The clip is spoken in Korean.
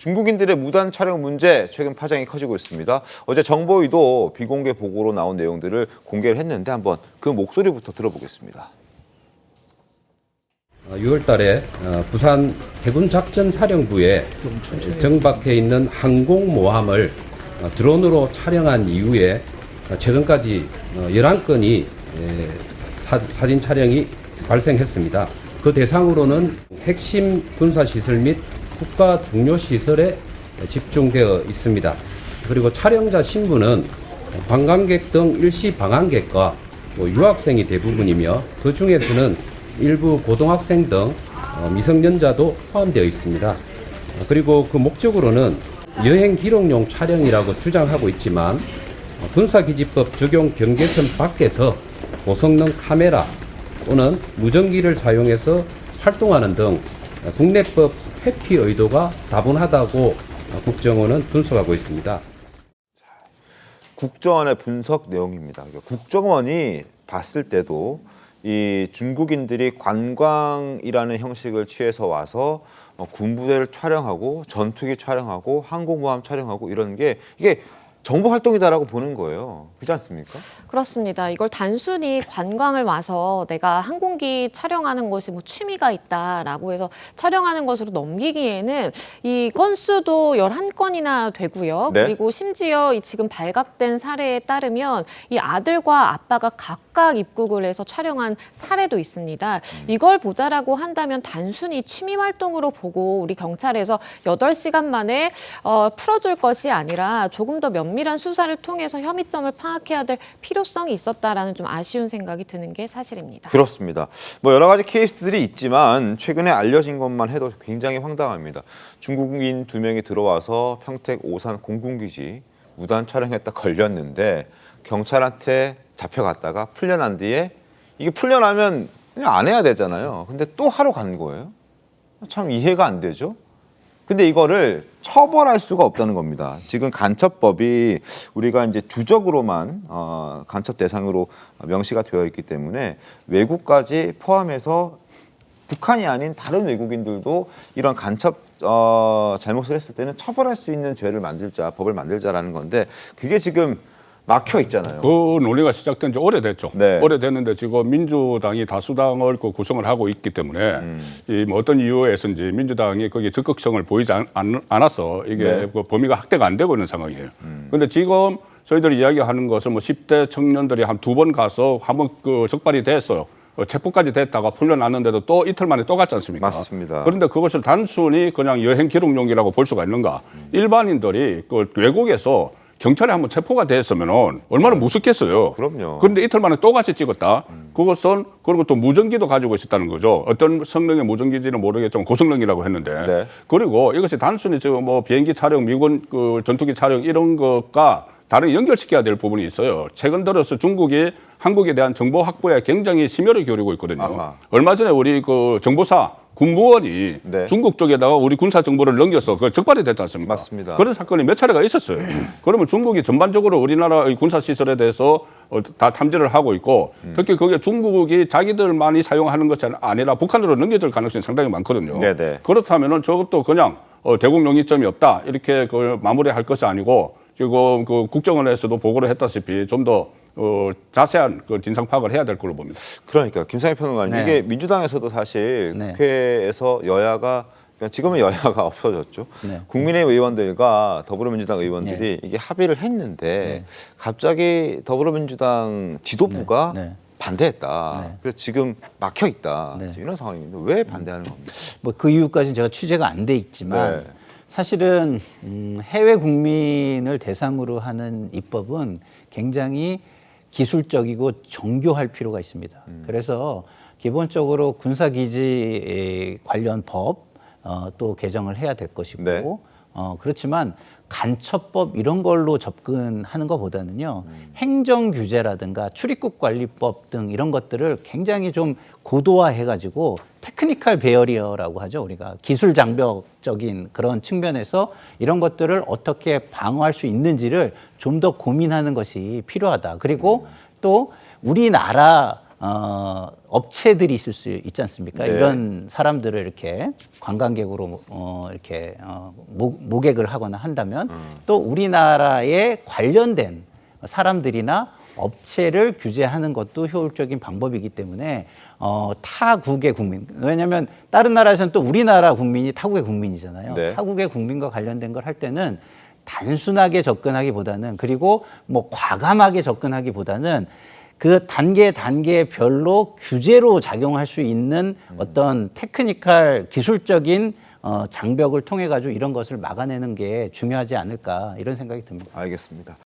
중국인들의 무단 촬영 문제 최근 파장이 커지고 있습니다. 어제 정보위도 비공개 보고로 나온 내용들을 공개를 했는데 한번 그 목소리부터 들어보겠습니다. 6월 달에 부산 해군작전사령부에 정박해 있는 항공모함을 드론으로 촬영한 이후에 최근까지 11건이 사진 촬영이 발생했습니다. 그 대상으로는 핵심 군사시설 및 국가 중요 시설에 집중되어 있습니다. 그리고 촬영자 신분은 관광객 등 일시 방한객과 유학생이 대부분이며 그 중에서는 일부 고등학생 등 미성년자도 포함되어 있습니다. 그리고 그 목적으로는 여행 기록용 촬영이라고 주장하고 있지만 군사기지법 적용 경계선 밖에서 고성능 카메라 또는 무전기를 사용해서 활동하는 등 국내법 회피 의도가 다분하다고 국정원은 분석하고 있습니다. 국정원의 분석 내용입니다. 국정원이 봤을 때도 이 중국인들이 관광이라는 형식을 취해서 와서 군부대를 촬영하고 전투기 촬영하고 항공모함 촬영하고 이런 게 이게 정보 활동이다라고 보는 거예요. 그렇지 않습니까? 그렇습니다. 이걸 단순히 관광을 와서 내가 항공기 촬영하는 것이 뭐 취미가 있다라고 해서 촬영하는 것으로 넘기기에는 이 건수도 11건이나 되고요. 네. 그리고 심지어 이 지금 발각된 사례에 따르면 이 아들과 아빠가 각각 입국을 해서 촬영한 사례도 있습니다. 이걸 보자라고 한다면 단순히 취미 활동으로 보고 우리 경찰에서 8시간 만에 풀어줄 것이 아니라 조금 더 면밀한 수사를 통해서 혐의점을 파악해야 될 필요성이 있었다라는 좀 아쉬운 생각이 드는 게 사실입니다. 그렇습니다. 뭐 여러 가지 케이스들이 있지만 최근에 알려진 것만 해도 굉장히 황당합니다. 중국인 2명이 들어와서 평택 오산 공군기지 무단 촬영했다 걸렸는데 경찰한테 잡혀갔다가 풀려난 뒤에 이게 풀려나면 그냥 안 해야 되잖아요. 근데 또 하러 간 거예요. 참 이해가 안 되죠. 근데 이거를 처벌할 수가 없다는 겁니다. 지금 간첩법이 우리가 이제 주적으로만 간첩 대상으로 명시가 되어 있기 때문에 외국까지 포함해서 북한이 아닌 다른 외국인들도 이런 간첩 잘못을 했을 때는 처벌할 수 있는 죄를 만들자, 법을 만들자라는 건데 그게 지금 막혀 있잖아요. 그 논의가 시작된 지 오래됐죠. 네. 오래됐는데 지금 민주당이 다수당을 구성을 하고 있기 때문에 이 뭐 어떤 이유에서인지 민주당이 거기에 적극성을 보이지 않아서 이게 네. 그 범위가 확대가 안 되고 있는 상황이에요. 그런데 지금 저희들이 이야기하는 것은 뭐 10대 청년들이 한 2번 가서 한번 그 적발이 됐어요. 체포까지 됐다가 풀려났는데도 또 이틀 만에 또 갔지 않습니까? 맞습니다. 그런데 그것을 단순히 그냥 여행 기록용이라고 볼 수가 있는가? 일반인들이 그 외국에서 경찰에 한번 체포가 됐으면 얼마나 무섭겠어요. 그럼요. 그런데 이틀 만에 또 같이 찍었다. 그것은 그리고 또 무전기도 가지고 있었다는 거죠. 어떤 성능의 무전기인지는 모르겠지만 고성능이라고 했는데. 네. 그리고 이것이 단순히 지금 뭐 비행기 촬영, 미군 그 전투기 촬영 이런 것과 다른 연결시켜야 될 부분이 있어요. 최근 들어서 중국이 한국에 대한 정보 확보에 굉장히 심혈을 기울이고 있거든요. 아하. 얼마 전에 우리 그 정보사 군부원이 네. 중국 쪽에다가 우리 군사 정보를 넘겨서 그 적발이 됐지 않습니까? 맞습니다. 그런 사건이 몇 차례가 있었어요. 그러면 중국이 전반적으로 우리나라의 군사 시설에 대해서 다 탐지를 하고 있고 특히 그게 중국이 자기들만이 사용하는 것이 아니라 북한으로 넘겨질 가능성이 상당히 많거든요. 네네. 그렇다면은 저것도 그냥 대국 용의점이 없다 이렇게 그걸 마무리할 것이 아니고 지금 그 국정원에서도 보고를 했다시피 좀 더 자세한 그 진상 파악을 해야 될 걸로 봅니다. 그러니까 김상희 평론가님 네. 이게 민주당에서도 사실 네. 국회에서 여야가 그러니까 지금은 여야가 없어졌죠. 네. 국민의힘 의원들과 더불어민주당 의원들이 이게 합의를 했는데 갑자기 더불어민주당 지도부가 네. 반대했다. 네. 그래서 지금 막혀 있다. 네. 이런 상황입니다. 왜 반대하는 겁니까? 뭐 그 이유까지는 제가 취재가 안 돼 있지만 네. 사실은 해외 국민을 대상으로 하는 입법은 굉장히 기술적이고 정교할 필요가 있습니다. 그래서 기본적으로 군사기지 관련 법 또 개정을 해야 될 것이고 네. 그렇지만 간첩법 이런 걸로 접근하는 것보다는요 행정규제라든가 출입국 관리법 등 이런 것들을 굉장히 좀 고도화해가지고 테크니컬 베어리어라고 하죠. 우리가 기술 장벽적인 그런 측면에서 이런 것들을 어떻게 방어할 수 있는지를 좀 더 고민하는 것이 필요하다. 그리고 또 우리나라 업체들이 있을 수 있지 않습니까? 네. 이런 사람들을 이렇게 관광객으로 이렇게 모객을 하거나 한다면 또 우리나라에 관련된 사람들이나 업체를 규제하는 것도 효율적인 방법이기 때문에 타국의 국민, 왜냐하면 다른 나라에서는 또 우리나라 국민이 타국의 국민이잖아요. 네. 타국의 국민과 관련된 걸 할 때는 단순하게 접근하기보다는, 그리고 뭐 과감하게 접근하기보다는 그 단계별로 규제로 작용할 수 있는 어떤 테크니컬 기술적인 장벽을 통해 가지고 이런 것을 막아내는 게 중요하지 않을까, 이런 생각이 듭니다. 알겠습니다.